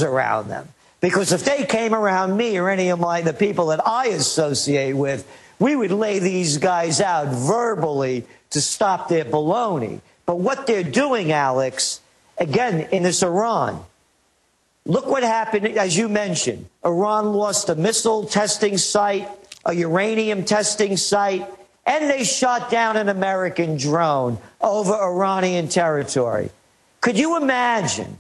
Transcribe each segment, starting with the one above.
around them. Because if they came around me or any of the people that I associate with, we would lay these guys out verbally to stop their baloney. But what they're doing, Alex, again, in this Iran, look what happened, as you mentioned. Iran lost a missile testing site, a uranium testing site, and they shot down an American drone over Iranian territory. Could you imagine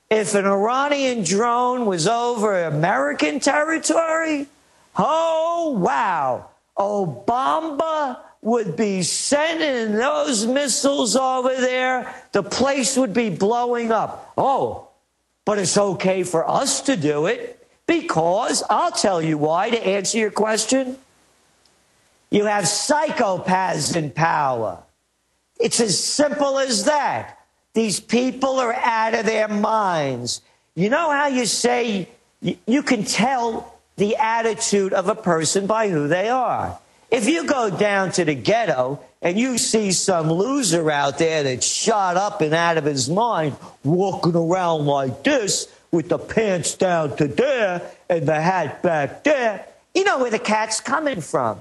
if an Iranian drone was over American territory? Oh, wow. Obama would be sending those missiles over there. The place would be blowing up. Oh, but it's okay for us to do it because, I'll tell you why, to answer your question. You have psychopaths in power. It's as simple as that. These people are out of their minds. You know how you say you can tell the attitude of a person by who they are. If you go down to the ghetto and you see some loser out there that's shot up and out of his mind, walking around like this with the pants down to there and the hat back there, you know where the cat's coming from.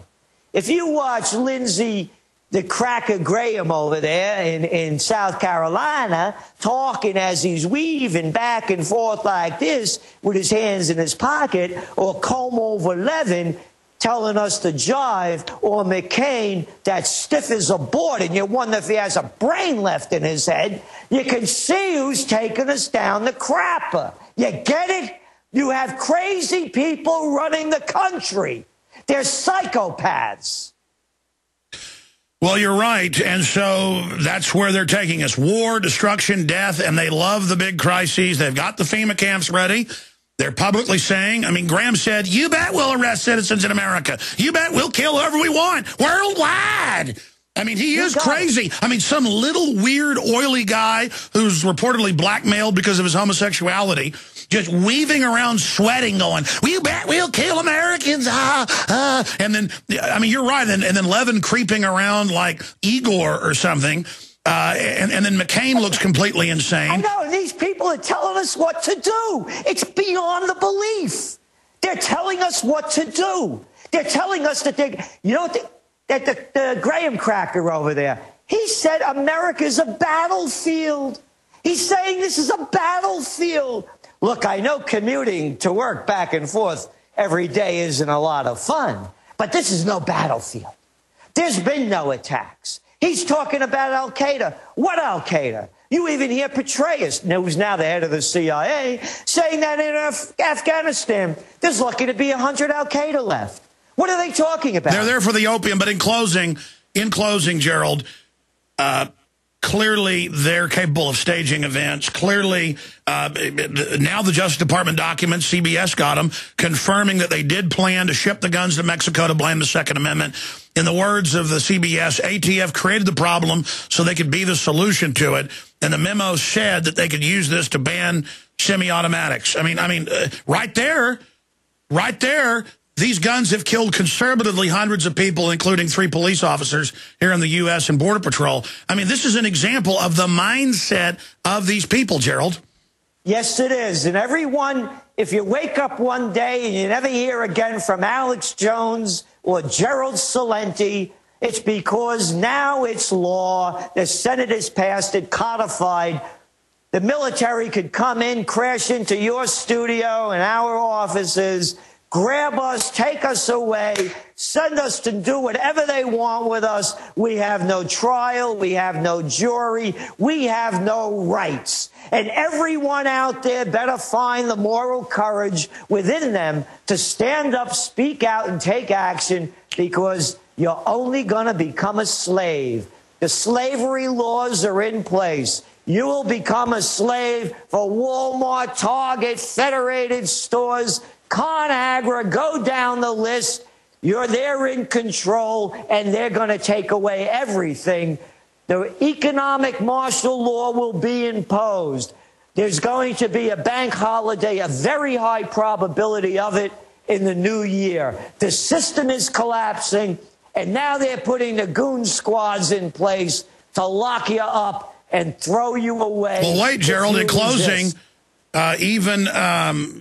If you watch Lindsey the Cracker Graham over there in South Carolina talking as he's weaving back and forth like this with his hands in his pocket, or Como over Levin telling us to jive, or McCain that's stiff as a board and you wonder if he has a brain left in his head, you can see who's taking us down the crapper. You get it? You have crazy people running the country. They're psychopaths. Well, you're right, and so that's where they're taking us. War, destruction, death, and they love the big crises. They've got the FEMA camps ready. They're publicly saying, I mean, Graham said, you bet we'll arrest citizens in America. You bet we'll kill whoever we want worldwide. I mean, he is crazy. I mean, some little weird, oily guy who's reportedly blackmailed because of his homosexuality, just weaving around sweating, going, well, you bet we'll kill Americans. And then, I mean, you're right. And then Levin creeping around like Igor or something. And then McCain looks completely insane. I know, and these people are telling us what to do. It's beyond the belief. They're telling us what to do. They're telling us that they, you know what, that the Graham Cracker over there, he said America's a battlefield. He's saying this is a battlefield. Look, I know commuting to work back and forth every day isn't a lot of fun, but this is no battlefield. There's been no attacks. He's talking about Al-Qaeda. What Al-Qaeda? You even hear Petraeus, who's now the head of the CIA, saying that in Afghanistan, there's lucky to be 100 Al-Qaeda left. What are they talking about? They're there for the opium, but in closing, Gerald, clearly they're capable of staging events. Clearly, now the Justice Department documents, CBS got them, confirming that they did plan to ship the guns to Mexico to blame the Second Amendment. In the words of the CBS, ATF created the problem so they could be the solution to it. And the memo said that they could use this to ban semi-automatics. I mean, right there, these guns have killed conservatively hundreds of people, including 3 police officers here in the U.S. and Border Patrol. I mean, this is an example of the mindset of these people, Gerald. Yes, it is. And everyone, if you wake up one day and you never hear again from Alex Jones or Gerald Celente, it's because now it's law. The Senate has passed it, codified. The military could come in, crash into your studio and our offices, grab us, take us away, send us to do whatever they want with us. We have no trial. We have no jury. We have no rights. And everyone out there better find the moral courage within them to stand up, speak out, and take action, because you're only going to become a slave. The slavery laws are in place. You will become a slave for Walmart, Target, Federated Stores, ConAgra, go down the list. They're in control, and they're going to take away everything. The economic martial law will be imposed. There's going to be a bank holiday, a very high probability of it in the new year. The system is collapsing, and now they're putting the goon squads in place to lock you up and throw you away. Well, wait, Gerald, in closing, Even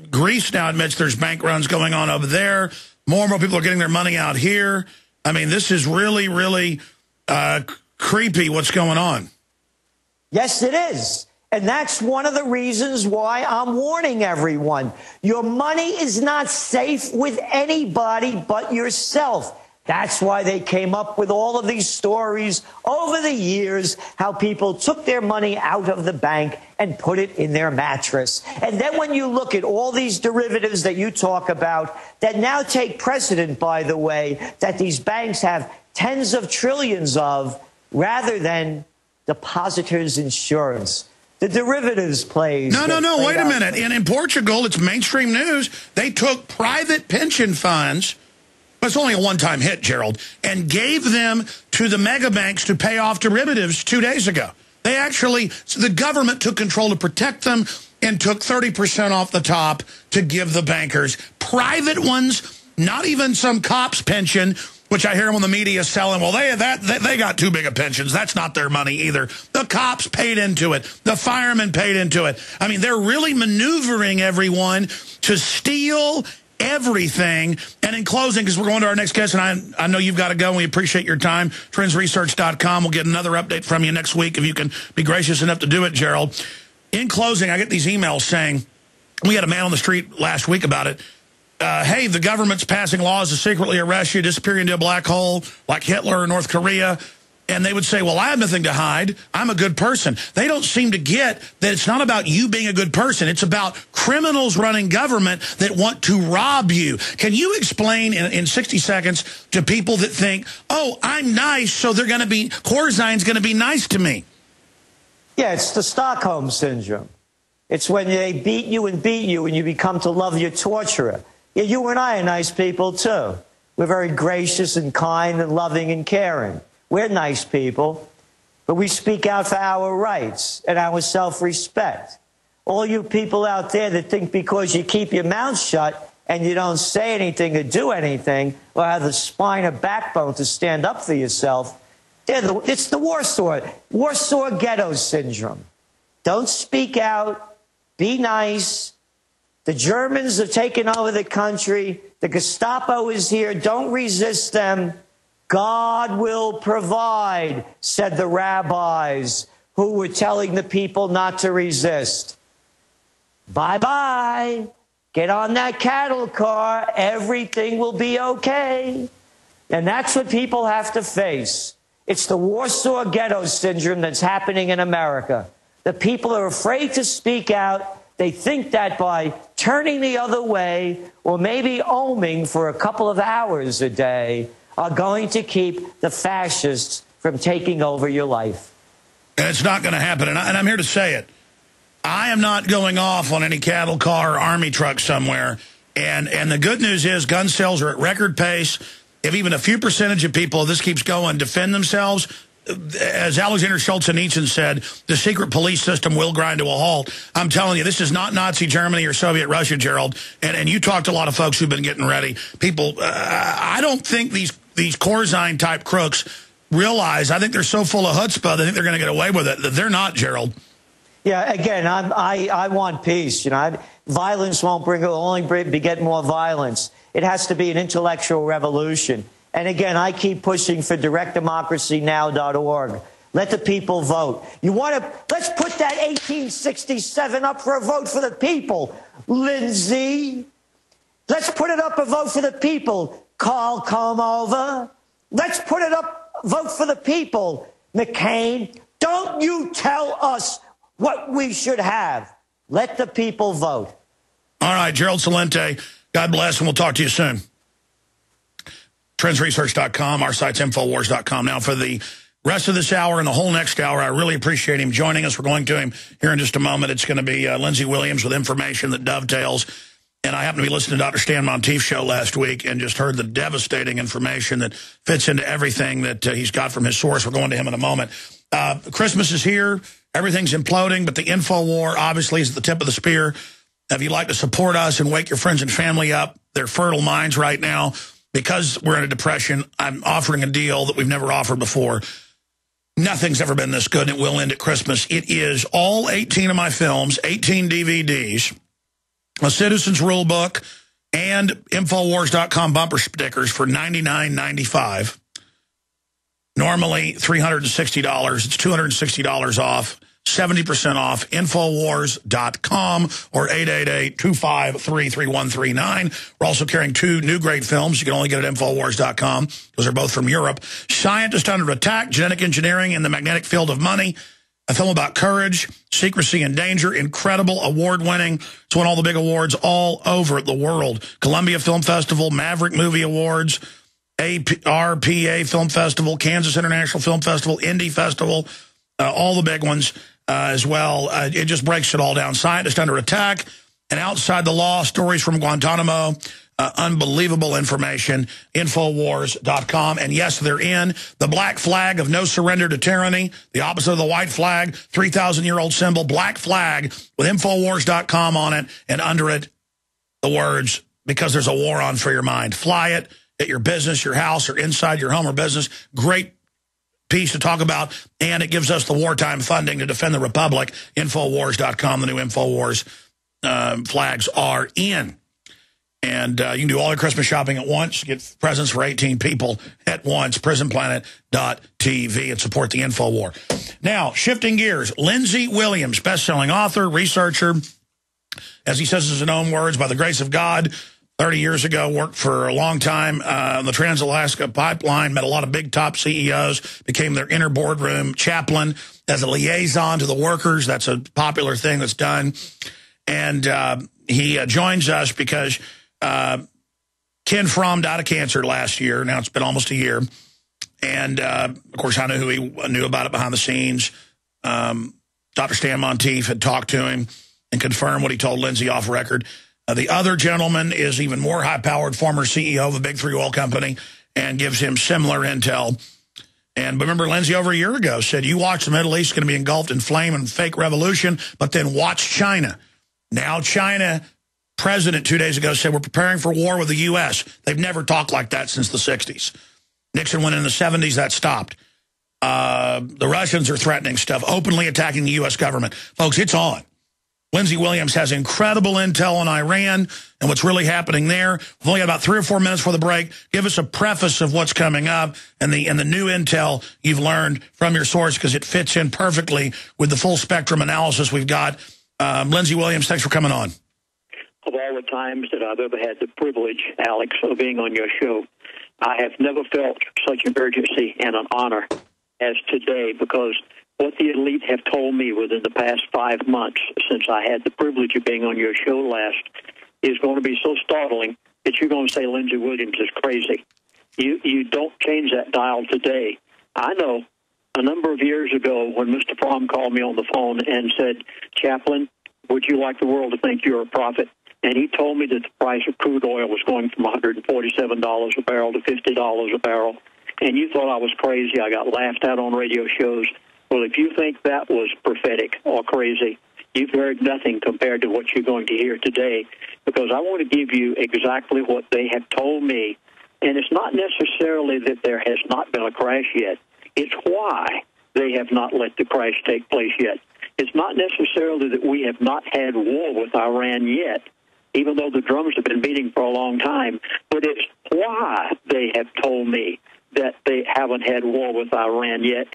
Greece now admits there's bank runs going on over there. More and more people are getting their money out here. I mean, this is really, really creepy what's going on. Yes, it is. And that's one of the reasons why I'm warning everyone. Your money is not safe with anybody but yourself. That's why they came up with all of these stories over the years, how people took their money out of the bank and put it in their mattress. And then when you look at all these derivatives that you talk about that now take precedent, by the way, that these banks have tens of trillions of, rather than depositors' insurance. The derivatives plays. No, wait a minute. In Portugal, it's mainstream news. They took private pension funds, but it's only a one-time hit, Gerald, and gave them to the mega banks to pay off derivatives 2 days ago. They actually, so the government took control to protect them and took 30% off the top to give the bankers. Private ones, not even some cop's pension, which I hear them on the media selling. Well, they got too big of pensions. That's not their money either. The cops paid into it. The firemen paid into it. I mean, they're really maneuvering everyone to steal everything. And in closing, because we're going to our next guest, and I know you've got to go, and we appreciate your time, trendsresearch.com. We'll get another update from you next week if you can be gracious enough to do it, Gerald. In closing, I get these emails saying, we had a man on the street last week about it, hey, the government's passing laws to secretly arrest you, disappear into a black hole like Hitler or North Korea. And they would say, well, I have nothing to hide. I'm a good person. They don't seem to get that it's not about you being a good person. It's about criminals running government that want to rob you. Can you explain in 60 seconds to people that think, oh, I'm nice, so they're going to be, Corzine's going to be nice to me? Yeah, it's the Stockholm Syndrome. It's when they beat you and you become to love your torturer. Yeah, you and I are nice people, too. We're very gracious and kind and loving and caring. We're nice people, but we speak out for our rights and our self-respect. All you people out there that think because you keep your mouth shut and you don't say anything or do anything or have the spine or backbone to stand up for yourself, it's the Warsaw Ghetto Syndrome. Don't speak out. Be nice. The Germans have taken over the country. The Gestapo is here. Don't resist them. God will provide, said the rabbis who were telling the people not to resist. Bye-bye. Get on that cattle car. Everything will be okay. And that's what people have to face. It's the Warsaw Ghetto Syndrome that's happening in America. The people are afraid to speak out. They think that by turning the other way or maybe oming for a couple of hours a day are going to keep the fascists from taking over your life. And it's not going to happen. And I'm here to say it. I am not going off on any cattle car or army truck somewhere. And the good news is gun sales are at record pace. If even a few percentage of people, if this keeps going, defend themselves, as Alexander Solzhenitsyn said, the secret police system will grind to a halt. I'm telling you, this is not Nazi Germany or Soviet Russia, Gerald. And you talked to a lot of folks who've been getting ready. People, I don't think these Corzine-type crooks realize, I think they're so full of chutzpah, they think they're going to get away with it. They're not, Gerald. Yeah, again, I want peace. You know, violence won't will only beget more violence. It has to be an intellectual revolution. And again, I keep pushing for directdemocracynow.org. Let the people vote. Let's put that 1867 up for a vote for the people, Lindsey. Let's put it up a vote for the people, Carl Comova. Let's put it up, vote for the people, McCain. Don't you tell us what we should have. Let the people vote. All right, Gerald Celente, God bless, and we'll talk to you soon. Trendsresearch.com, our site's Infowars.com. Now, for the rest of this hour and the whole next hour, I really appreciate him joining us. We're going to him here in just a moment. It's going to be Lindsey Williams with information that dovetails. And I happened to be listening to Dr. Stan Monteith's show last week and just heard the devastating information that fits into everything that he's got from his source. We're going to him in a moment. Christmas is here. Everything's imploding, but the info war obviously is at the tip of the spear. If you'd like to support us and wake your friends and family up, they're fertile minds right now. Because we're in a depression, I'm offering a deal that we've never offered before. Nothing's ever been this good, and it will end at Christmas. It is all 18 of my films, 18 DVDs, a Citizen's Rule book, and Infowars.com bumper stickers for $99.95. Normally $360. It's $260 off, 70% off. Infowars.com or 888-253-3139. We're also carrying 2 new great films. You can only get at Infowars.com. Those are both from Europe. Scientist Under Attack, Genetic Engineering in the Magnetic Field of Money. A film about courage, secrecy, and danger. Incredible, award-winning. It's won all the big awards all over the world. Columbia Film Festival, Maverick Movie Awards, RPA Film Festival, Kansas International Film Festival, Indie Festival, all the big ones as well. It just breaks it all down. Scientist Under Attack, and Outside the Law, Stories from Guantanamo. Unbelievable information, Infowars.com. And yes, they're in. The black flag of no surrender to tyranny, the opposite of the white flag, 3,000-year-old symbol, black flag with Infowars.com on it, and under it, the words, because there's a war on for your mind. Fly it at your business, your house, or inside your home or business. Great piece to talk about, and it gives us the wartime funding to defend the Republic. Infowars.com, the new Infowars flags are in. And you can do all your Christmas shopping at once. Get presents for 18 people at once. Prisonplanet.tv and support the InfoWar. Now, shifting gears. Lindsey Williams, best-selling author, researcher, as he says in his own words, by the grace of God, 30 years ago, worked for a long time on the Trans-Alaska Pipeline, met a lot of big top CEOs, became their inner boardroom chaplain as a liaison to the workers. That's a popular thing that's done. And he joins us because Ken Fromm died of cancer last year. Now it's been almost a year. And, of course, I knew who he knew about it behind the scenes. Dr. Stan Monteith had talked to him and confirmed what he told Lindsey off record. The other gentleman is even more high-powered, former CEO of a big 3 oil company, and gives him similar intel. And remember, Lindsey over a year ago said, you watch the Middle East going to be engulfed in flame and fake revolution, but then watch China. Now China president 2 days ago said, we're preparing for war with the U.S. They've never talked like that since the 60s. Nixon went in the 70s, that stopped. The Russians are threatening stuff, openly attacking the U.S. government. Folks, it's on. Lindsey Williams has incredible intel on Iran and what's really happening there. We've only got about 3 or 4 minutes for the break. Give us a preface of what's coming up and the new intel you've learned from your source, because it fits in perfectly with the full spectrum analysis we've got. Lindsey Williams, thanks for coming on. Of all the times that I've ever had the privilege, Alex, of being on your show, I have never felt such an urgency and an honor as today, because what the elite have told me within the past 5 months since I had the privilege of being on your show last is going to be so startling that you're going to say Lindsey Williams is crazy. You don't change that dial today. I know a number of years ago when Mr. Fromm called me on the phone and said, Chaplain, would you like the world to think you're a prophet? And he told me that the price of crude oil was going from $147 a barrel to $50 a barrel. And you thought I was crazy. I got laughed at on radio shows. Well, if you think that was prophetic or crazy, you've heard nothing compared to what you're going to hear today, because I want to give you exactly what they have told me. And it's not necessarily that there has not been a crash yet. It's why they have not let the crash take place yet. It's not necessarily that we have not had war with Iran yet, even though the drums have been beating for a long time, but it's why they have told me that they haven't had war with Iran yet,